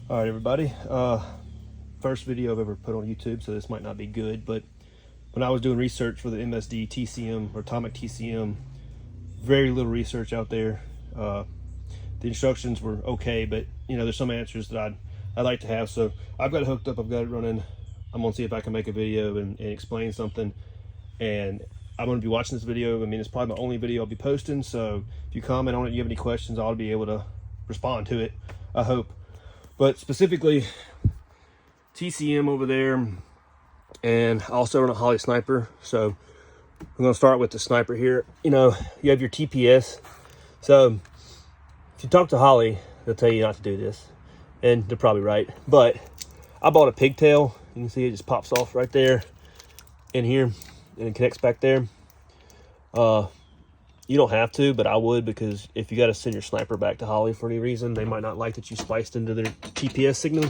All right, everybody. First video I've ever put on YouTube, so this might not be good, but when I was doing research for the MSD TCM or atomic TCM, very little research out there. The instructions were okay, but you know, there's some answers that I'd like to have. So I've got it hooked up. I've got it running. I'm gonna see if I can make a video and explain something. And I'm gonna be watching this video. I mean, it's probably my only video I'll be posting. So if you comment on it, you have any questions, I'll be able to respond to it, I hope. But specifically, TCM over there, and I also run a Holley sniper. So I'm going to start with the sniper here. You know, you have your TPS. So if you talk to Holley, they'll tell you not to do this, and they're probably right. But I bought a pigtail. You can see it just pops off right there in here, and it connects back there. You don't have to, but I would, because if you got to send your sniper back to Holley for any reason, they might not like that you spliced into their TPS signal.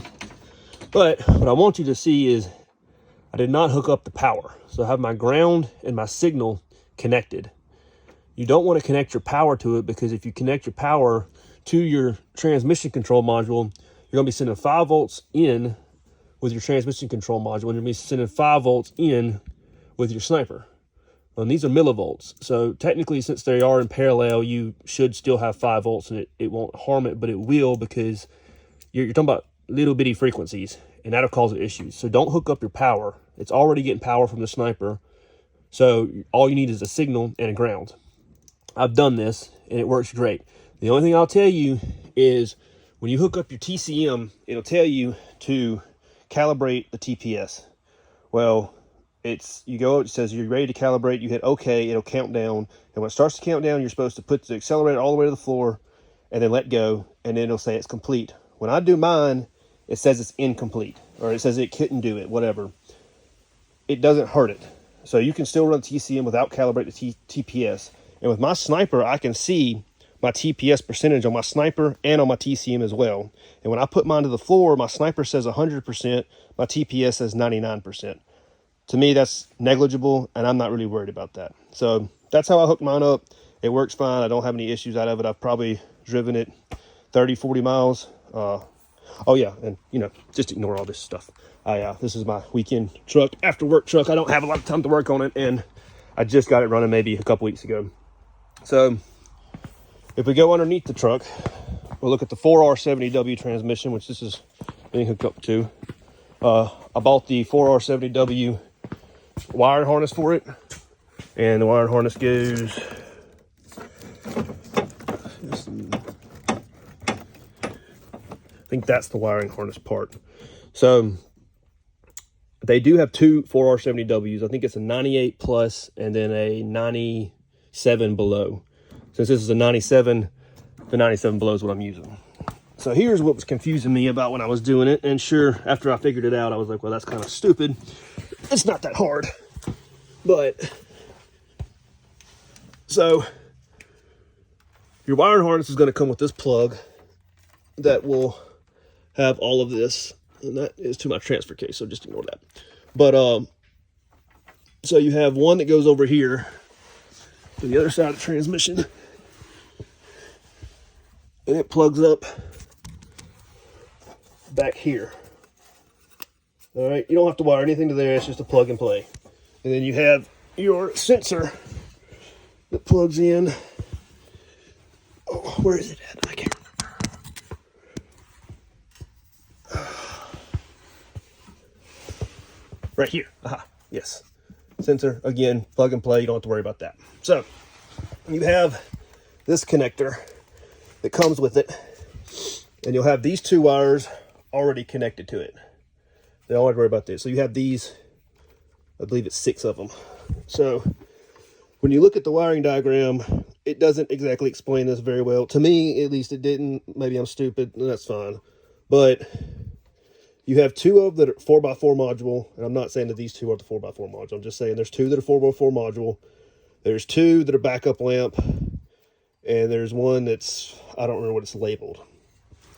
But what I want you to see is I did not hook up the power. So I have my ground and my signal connected. You don't want to connect your power to it, because if you connect your power to your transmission control module, you're going to be sending 5 volts in with your transmission control module, and you're going to be sending 5 volts in with your sniper. And these are millivolts. So technically, since they are in parallel, you should still have 5 volts, and it won't harm it, but it will, because you're talking about little bitty frequencies, and that'll cause issues. So don't hook up your power. It's already getting power from the sniper. So all you need is a signal and a ground. I've done this, and it works great. The only thing I'll tell you is when you hook up your TCM, it'll tell you to calibrate the TPS. Well, it says you're ready to calibrate, you hit OK, it'll count down, and when it starts to count down, you're supposed to put the accelerator all the way to the floor and then let go, and then it'll say it's complete. When I do mine, it says it's incomplete, or it says it couldn't do it, whatever. It doesn't hurt it. So you can still run TCM without calibrating the TPS. And with my sniper, I can see my TPS percentage on my sniper and on my TCM as well. And when I put mine to the floor, my sniper says 100%, my TPS says 99%. To me, that's negligible, and I'm not really worried about that. So that's how I hooked mine up. It works fine. I don't have any issues out of it. I've probably driven it 30, 40 miles. Oh yeah, and you know, just ignore all this stuff. This is my weekend truck, after work truck. I don't have a lot of time to work on it, and I just got it running maybe a couple weeks ago. So if we go underneath the truck, we'll look at the 4R70W transmission, which this is being hooked up to. I bought the 4R70W wiring harness for it, and the wiring harness goes, I think that's the wiring harness part. So they do have two 4R70Ws. I think it's a 98 plus and then a 97 below. Since this is a 97, the 97 below is what I'm using. So here's what was confusing me about when I was doing it. And sure, after I figured it out, I was like, well, that's kind of stupid. It's not that hard. But, so your wiring harness is going to come with this plug that will have all of this, and that is to my transfer case, so just ignore that. But so you have one that goes over here to the other side of the transmission, and it plugs up back here. All right, you don't have to wire anything to there, it's just a plug and play. And then you have your sensor that plugs in. Oh, where is it at? I can't remember. Right here. Aha, yes. Sensor, again, plug and play. You don't have to worry about that. So you have this connector that comes with it, and you'll have these two wires already connected to it. You don't have to worry about this. So you have these, I believe it's 6 of them. So when you look at the wiring diagram, it doesn't exactly explain this very well. To me, at least, it didn't. Maybe I'm stupid, that's fine. But you have 2 of that are 4x4 module, and I'm not saying that these 2 are the 4x4 module. I'm just saying there's 2 that are 4x4 module. There's 2 that are backup lamp, and there's one that's, I don't remember what it's labeled.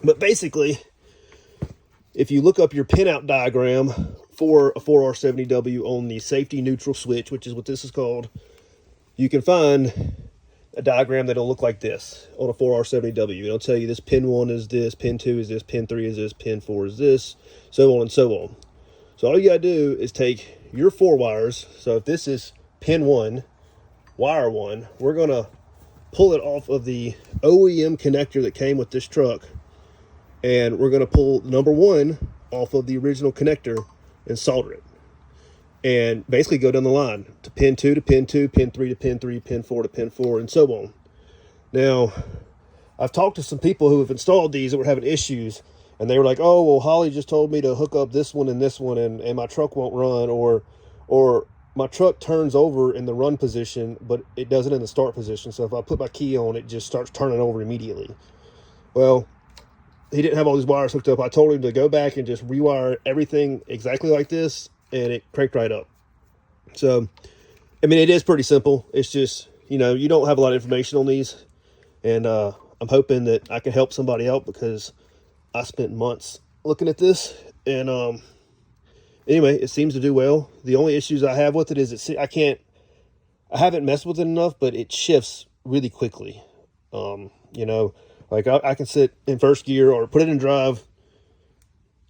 But basically, if you look up your pinout diagram for a 4R70W on the safety neutral switch, which is what this is called, you can find a diagram that'll look like this on a 4R70W. It'll tell you this pin 1 is this, pin 2 is this, pin 3 is this, pin 4 is this, so on and so on. So all you gotta do is take your 4 wires. So if this is pin 1, wire 1, we're gonna pull it off of the OEM connector that came with this truck, and we're gonna pull number 1 off of the original connector and solder it. And basically go down the line to pin 2 to pin 2, pin 3 to pin 3, pin 4 to pin 4, and so on. Now, I've talked to some people who have installed these that were having issues, and they were like, oh, well, Holley just told me to hook up this one, and my truck won't run, or my truck turns over in the run position, but it doesn't in the start position. So if I put my key on, it just starts turning over immediately. Well, he didn't have all these wires hooked up. I told him to go back and just rewire everything exactly like this, and it cranked right up. So, I mean, it is pretty simple. It's just, you know, you don't have a lot of information on these, and I'm hoping that I can help somebody out, because I spent months looking at this, and anyway, it seems to do well. The only issues I have with it is I haven't messed with it enough, but it shifts really quickly. You know, like I can sit in first gear or put it in drive,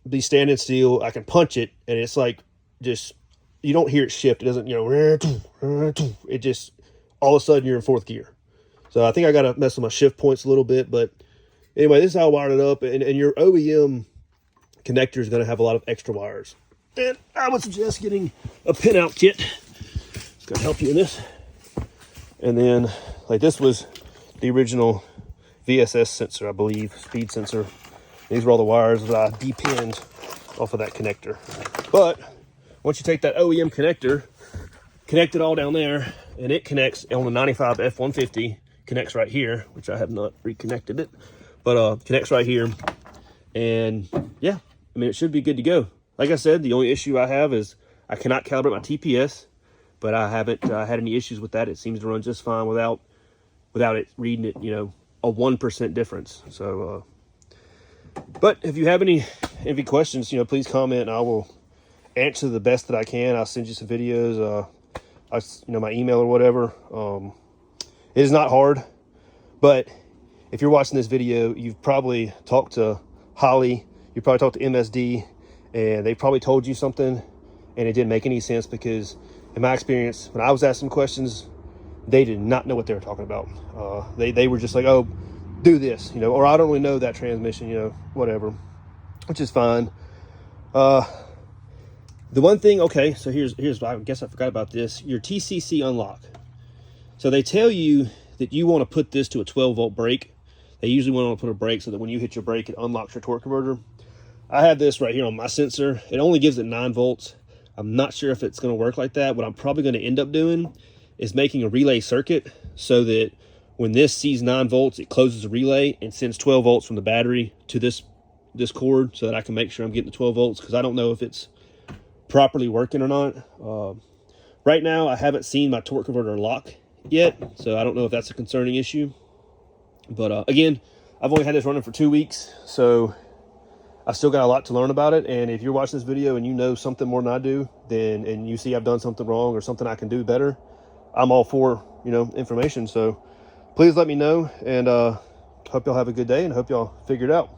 be standing still. I can punch it, and it's like, just, you don't hear it shift. It doesn't, you know, it just, all of a sudden you're in fourth gear. So I think I got to mess with my shift points a little bit, but anyway, this is how I wired it up. And your OEM connector is going to have a lot of extra wires. And I would suggest getting a pinout kit. It's going to help you in this. And then, like, this was the original VSS sensor, I believe, speed sensor. These were all the wires that I depinned off of that connector. But once you take that OEM connector, connect it all down there, and it connects on the 95 F150, connects right here, which I have not reconnected it, but connects right here. And yeah, I mean, it should be good to go. Like I said, the only issue I have is I cannot calibrate my TPS, but I haven't had any issues with that. It seems to run just fine without it reading it, you know, a 1% difference. So, but if you have any questions, you know, please comment, and I will answer the best that I can. I'll send you some videos, you know, my email or whatever. It is not hard, but if you're watching this video, you've probably talked to Holley, you probably talked to MSD, and they probably told you something and it didn't make any sense, because in my experience, when I was asking questions, they did not know what they were talking about. They were just like, oh, do this, you know, or I don't really know that transmission, you know, whatever, which is fine. The one thing, okay, so here's I guess I forgot about this, your TCC unlock. So they tell you that you want to put this to a 12-volt brake. They usually want to put a brake so that when you hit your brake, it unlocks your torque converter. I have this right here on my sensor. It only gives it 9 volts. I'm not sure if it's going to work like that. What I'm probably going to end up doing is making a relay circuit so that when this sees 9 volts, it closes the relay and sends 12 volts from the battery to this cord, so that I can make sure I'm getting the 12 volts, because I don't know if it's properly working or not. Right now, I haven't seen my torque converter lock yet, so I don't know if that's a concerning issue. But again, I've only had this running for 2 weeks, so I still got a lot to learn about it. And if you're watching this video and you know something more than I do, and you see I've done something wrong or something I can do better, I'm all for, you know, information. So please let me know, and hope y'all have a good day, and hope y'all figure it out.